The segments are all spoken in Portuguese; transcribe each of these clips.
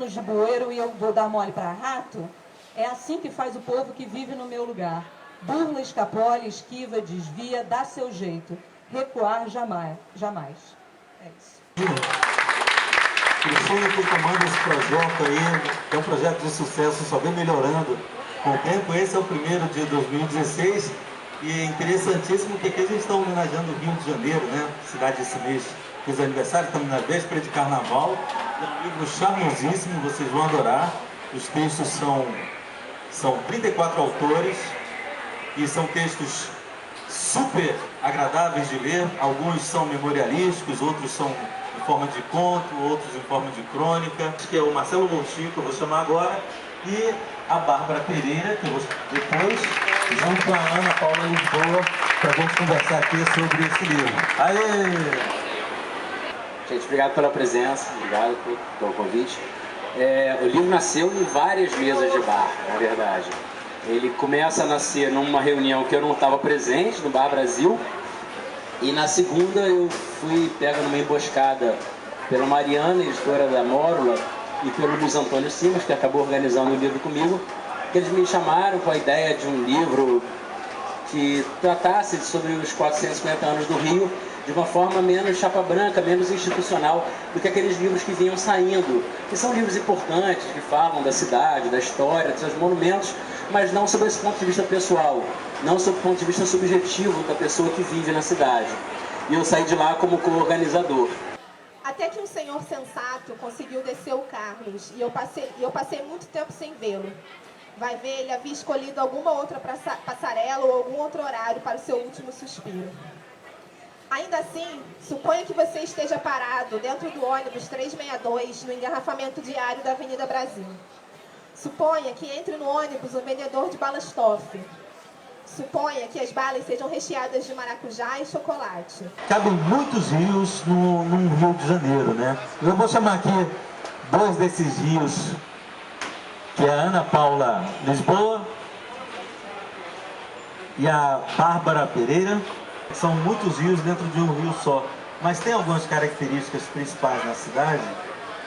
anos de bueiro e eu vou dar mole para rato? É assim que faz o povo que vive no meu lugar. Burla, escapola, esquiva, desvia, dá seu jeito. Recuar jamais. É isso. Cristina foi tomando esse projeto aí, que é um projeto de sucesso, só vem melhorando com o tempo. Esse é o primeiro de 2016 e é interessantíssimo que aqui a gente está homenageando o Rio de Janeiro, né? Cidade esse mês dos aniversários, estamos na véspera de carnaval. É um livro charmosíssimo, vocês vão adorar. Os textos são 34 autores e são textos super agradáveis de ler. Alguns são memorialísticos, outros são em forma de conto, outros em forma de crônica. Que é o Marcelo Montinho, que eu vou chamar agora, e a Bárbara Pereira, que eu vou chamar depois, junto com a Ana Paula Lisboa, para a gente conversar aqui sobre esse livro. Aê! Gente, obrigado pela presença, obrigado pelo convite. O livro nasceu em várias mesas de bar, na verdade. Ele começa a nascer numa reunião que eu não estava presente, no Bar Brasil, e na segunda eu fui pego numa emboscada pela Mariana, editora da Mórula, e pelo Luiz Antônio Simas, que acabou organizando o livro comigo, que eles me chamaram com a ideia de um livro que tratasse sobre os 450 anos do Rio de uma forma menos chapa branca, menos institucional do que aqueles livros que vinham saindo, que são livros importantes, que falam da cidade, da história, dos seus monumentos, mas não sob esse ponto de vista pessoal, não sob o ponto de vista subjetivo da pessoa que vive na cidade. E eu saí de lá como co-organizador. Até que um senhor sensato conseguiu descer o Carlos, e eu passei muito tempo sem vê-lo. Vai ver, ele havia escolhido alguma outra passarela ou algum outro horário para o seu último suspiro. Ainda assim, suponha que você esteja parado dentro do ônibus 362 no engarrafamento diário da Avenida Brasil. Suponha que entre no ônibus um vendedor de balas toffee. Suponha que as balas sejam recheadas de maracujá e chocolate. Cabem muitos rios num Rio de Janeiro, né? Eu vou chamar aqui dois desses rios, que é a Ana Paula Lisboa e a Bárbara Pereira. São muitos rios dentro de um rio só, mas tem algumas características principais na cidade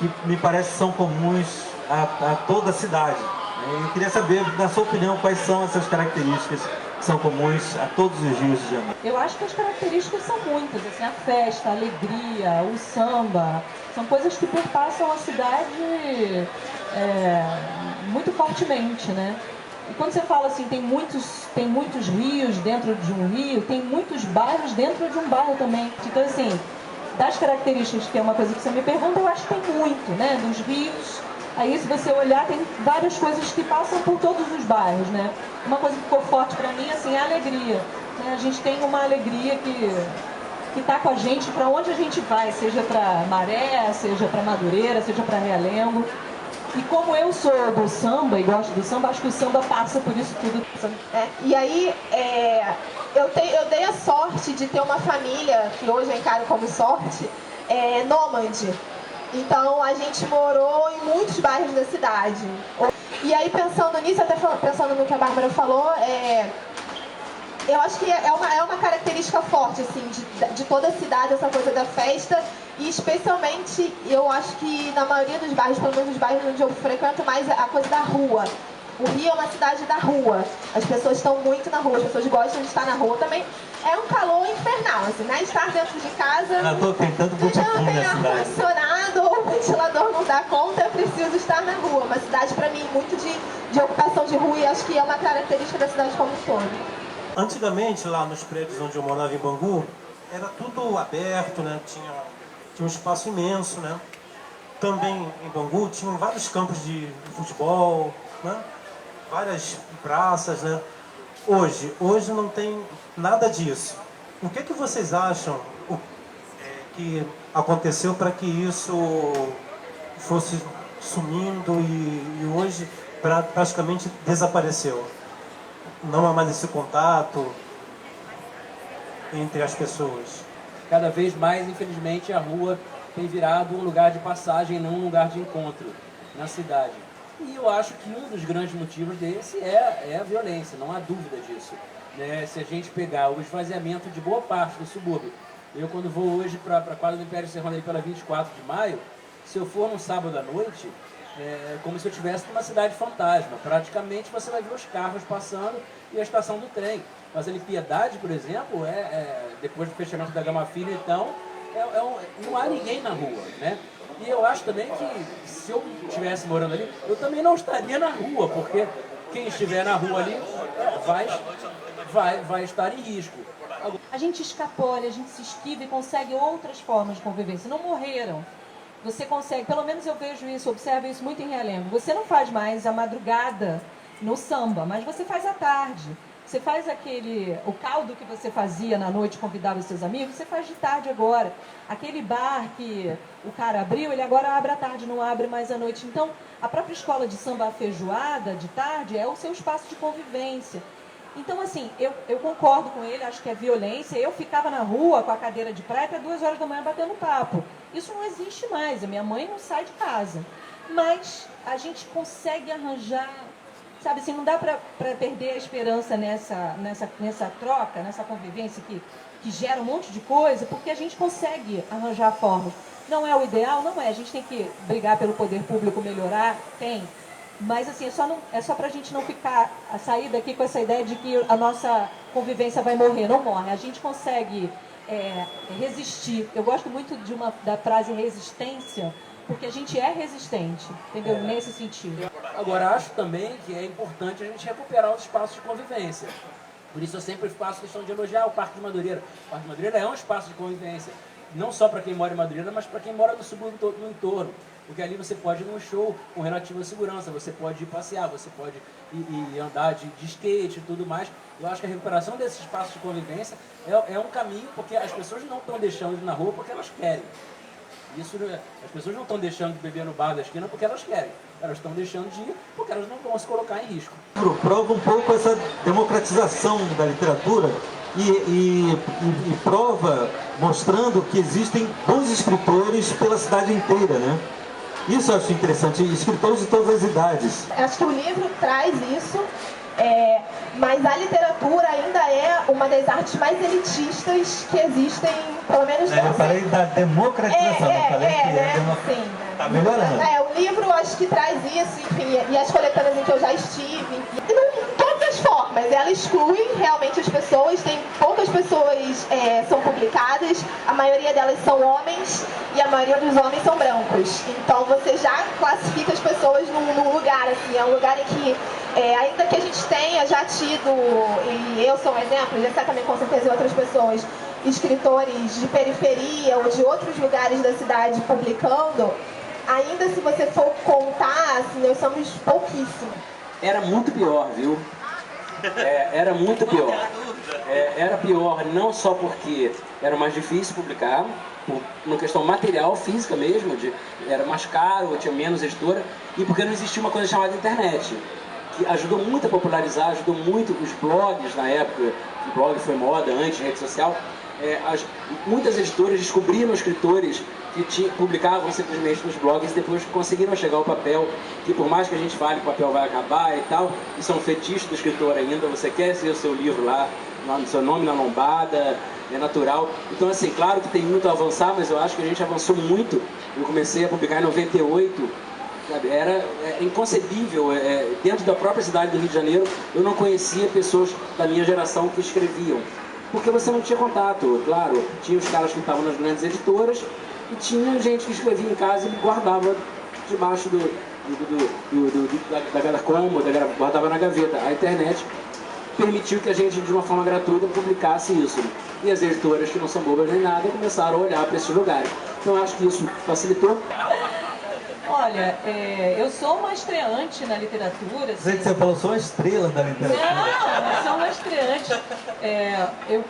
que me parece que são comuns a toda a cidade. Eu queria saber, na sua opinião, quais são essas características que são comuns a todos os rios de Janeiro. Eu acho que as características são muitas, assim, a festa, a alegria, o samba, são coisas que perpassam a cidade muito fortemente, né? E quando você fala assim, tem muitos rios dentro de um rio, tem muitos bairros dentro de um bairro também. Então, assim, das características, que é uma coisa que você me pergunta, eu acho que tem muito, né? Dos rios, aí se você olhar, tem várias coisas que passam por todos os bairros, né? Uma coisa que ficou forte pra mim, assim, é a alegria. Né? A gente tem uma alegria que tá com a gente para onde a gente vai, seja para Maré, seja para Madureira, seja para Realengo. E como eu sou do samba e gosto do samba, acho que o samba passa por isso tudo. E aí, eu dei a sorte de ter uma família, que hoje eu encaro como sorte, nômade. Então, a gente morou em muitos bairros da cidade. E aí, pensando nisso, até pensando no que a Bárbara falou, eu acho que é uma característica forte, assim, de toda a cidade, essa coisa da festa. E especialmente, eu acho que na maioria dos bairros, pelo menos nos bairros onde eu frequento mais, a coisa da rua. O Rio é uma cidade da rua. As pessoas estão muito na rua, as pessoas gostam de estar na rua também. É um calor infernal, assim, né? Estar dentro de casa... Não, tô tentando botar não tem ar-condicionado ou o ventilador não dá conta, eu preciso estar na rua. Uma cidade, para mim, muito de ocupação de rua, e acho que é uma característica da cidade como um todo. Antigamente, lá nos prédios onde eu morava em Bangu, era tudo aberto, né? Tinha um espaço imenso, né? Também em Bangu tinham vários campos de futebol, né? Várias praças, né? Hoje não tem nada disso. O que vocês acham que aconteceu para que isso fosse sumindo e hoje praticamente desapareceu? Não há mais esse contato entre as pessoas. Cada vez mais, infelizmente, a rua tem virado um lugar de passagem, não um lugar de encontro na cidade. E eu acho que um dos grandes motivos desse é a violência, não há dúvida disso. Né? Se a gente pegar o esvaziamento de boa parte do subúrbio, eu quando vou hoje para a quadra do Império Serrano ali pela 24 de maio, se eu for num sábado à noite, como se eu estivesse numa cidade fantasma. Praticamente você vai ver os carros passando e a estação do trem. Mas ali Piedade, por exemplo, depois do fechamento da Gama Filho, então, não há ninguém na rua, né? E eu acho também que se eu estivesse morando ali, eu também não estaria na rua, porque quem estiver na rua ali vai estar em risco. A gente escapola, a gente se esquiva e consegue outras formas de convivência. Não morreram. Você consegue, pelo menos eu vejo isso, observo isso muito em Realengo. Você não faz mais a madrugada no samba, mas você faz à tarde. Você faz o caldo que você fazia na noite, convidava os seus amigos, você faz de tarde agora. Aquele bar que o cara abriu, ele agora abre à tarde, não abre mais à noite. Então, a própria escola de samba feijoada, de tarde, é o seu espaço de convivência. Então, assim, eu concordo com ele, acho que é violência. Eu ficava na rua com a cadeira de praia até 2 horas da manhã batendo papo. Isso não existe mais, a minha mãe não sai de casa. Mas a gente consegue arranjar... Sabe, assim, não dá para perder a esperança nessa troca, nessa convivência que gera um monte de coisa, porque a gente consegue arranjar formas. Não é o ideal? Não é. A gente tem que brigar pelo poder público melhorar? Tem. Mas, assim, é só para a gente não sair daqui com essa ideia de que a nossa convivência vai morrer. Não morre. A gente consegue resistir. Eu gosto muito da frase resistência, porque a gente é resistente, entendeu? Nesse sentido. Agora, acho também que é importante a gente recuperar os espaços de convivência. Por isso eu sempre faço questão de elogiar o Parque de Madureira. O Parque de Madureira é um espaço de convivência, não só para quem mora em Madureira, mas para quem mora no subúrbio todo, no entorno. Porque ali você pode ir num show com relativa segurança, você pode ir passear, você pode ir andar de skate e tudo mais. Eu acho que a recuperação desses espaços de convivência é um caminho, porque as pessoas não estão deixando de ir na rua porque elas querem. As pessoas não estão deixando de beber no bar da esquina porque elas querem. Elas estão deixando de ir porque elas não vão se colocar em risco. Prova um pouco essa democratização da literatura e prova mostrando que existem bons escritores pela cidade inteira, né? Isso eu acho interessante, escritores de todas as idades. Acho que o livro traz isso, mas a literatura ainda é uma das artes mais elitistas que existem, pelo menos não Eu falei da democratização, eu falei que sim, tá melhorando. O livro acho que traz isso, enfim, e as coletâneas em que eu já estive, e não, todas as formas, ela exclui realmente as pessoas, tem poucas pessoas são publicadas, a maioria delas são homens e a maioria dos homens são brancos, então você já classifica as pessoas num lugar, assim, é um lugar em que ainda que a gente tenha já tido, e eu sou um exemplo, já sei também com certeza outras pessoas, escritores de periferia ou de outros lugares da cidade publicando, ainda se você for contar, assim, nós somos pouquíssimos. Era muito pior, viu? Era muito pior. Era pior não só porque era mais difícil publicar, por uma questão material, física mesmo, era mais caro, tinha menos editora, e porque não existia uma coisa chamada internet, que ajudou muito a popularizar, ajudou muito os blogs na época, o blog foi moda antes de rede social. Muitas editoras descobriram escritores que publicavam simplesmente nos blogs e depois conseguiram chegar ao papel, que por mais que a gente fale que o papel vai acabar e tal, isso é um fetiche do escritor ainda, você quer ser o seu livro lá, no seu nome na lombada, é natural. Então, assim, claro que tem muito a avançar, mas eu acho que a gente avançou muito. Eu comecei a publicar em 98, sabe? Era inconcebível, dentro da própria cidade do Rio de Janeiro, eu não conhecia pessoas da minha geração que escreviam. Porque você não tinha contato, claro, tinha os caras que estavam nas grandes editoras e tinha gente que escrevia em casa e guardava debaixo da cômoda, guardava na gaveta. A internet permitiu que a gente, de uma forma gratuita, publicasse isso. E as editoras, que não são bobas nem nada, começaram a olhar para esses lugares. Então eu acho que isso facilitou. Olha, eu sou uma estreante na literatura. Assim. Você falou, sou uma estrela da literatura. Não, eu sou uma estreante.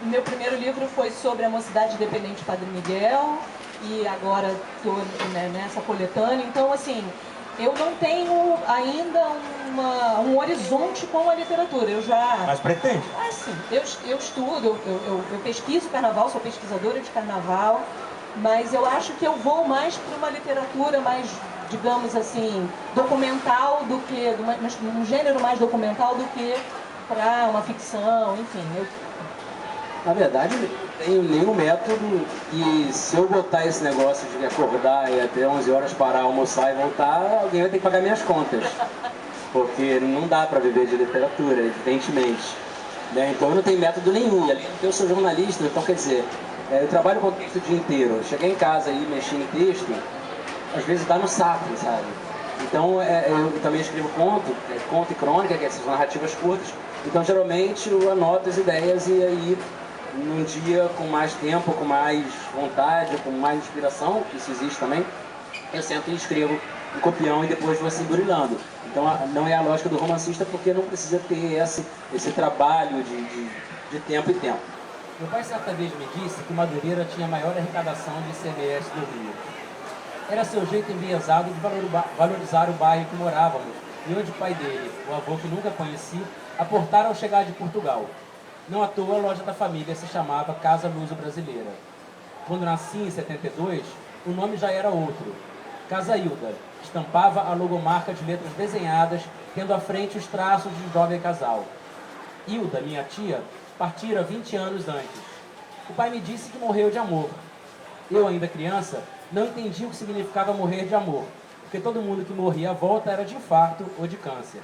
Meu primeiro livro foi sobre a Mocidade Independente Padre Miguel, e agora estou nessa coletânea. Então, assim, eu não tenho ainda um horizonte com a literatura. Eu já... Mas pretende? Sim, eu estudo, eu pesquiso carnaval, sou pesquisadora de carnaval, mas eu acho que eu vou mais para uma literatura mais, digamos assim, documental do que, um gênero mais documental do que para uma ficção, enfim. Na verdade, Tenho nenhum método, e se eu botar esse negócio de acordar e até 11 horas parar, almoçar e voltar, alguém vai ter que pagar minhas contas. Porque não dá para viver de literatura, evidentemente. Né? Então eu não tenho método nenhum. E além do que eu sou jornalista, então quer dizer, eu trabalho com texto o dia inteiro. Cheguei em casa e mexi em texto, às vezes dá no saco, sabe? Então eu também escrevo conto e crônica, que são narrativas curtas. Então geralmente eu anoto as ideias e aí num dia com mais tempo, com mais vontade, com mais inspiração, que isso existe também, eu sento e escrevo um copião e depois vou assim burilando. Então não é a lógica do romancista, porque não precisa ter esse trabalho de tempo e tempo. Meu pai certa vez me disse que Madureira tinha a maior arrecadação de ICMS do Rio. Era seu jeito enviesado de valorizar o bairro que morávamos e onde o pai dele, o avô que nunca conheci, aportara ao chegar de Portugal. Não à toa, a loja da família se chamava Casa Luso Brasileira. Quando nasci em 72, o nome já era outro. Casa Hilda estampava a logomarca de letras desenhadas, tendo à frente os traços de um jovem casal. Hilda, minha tia, partira 20 anos antes. O pai me disse que morreu de amor. Eu, ainda criança, não entendi o que significava morrer de amor, porque todo mundo que morria à volta era de infarto ou de câncer.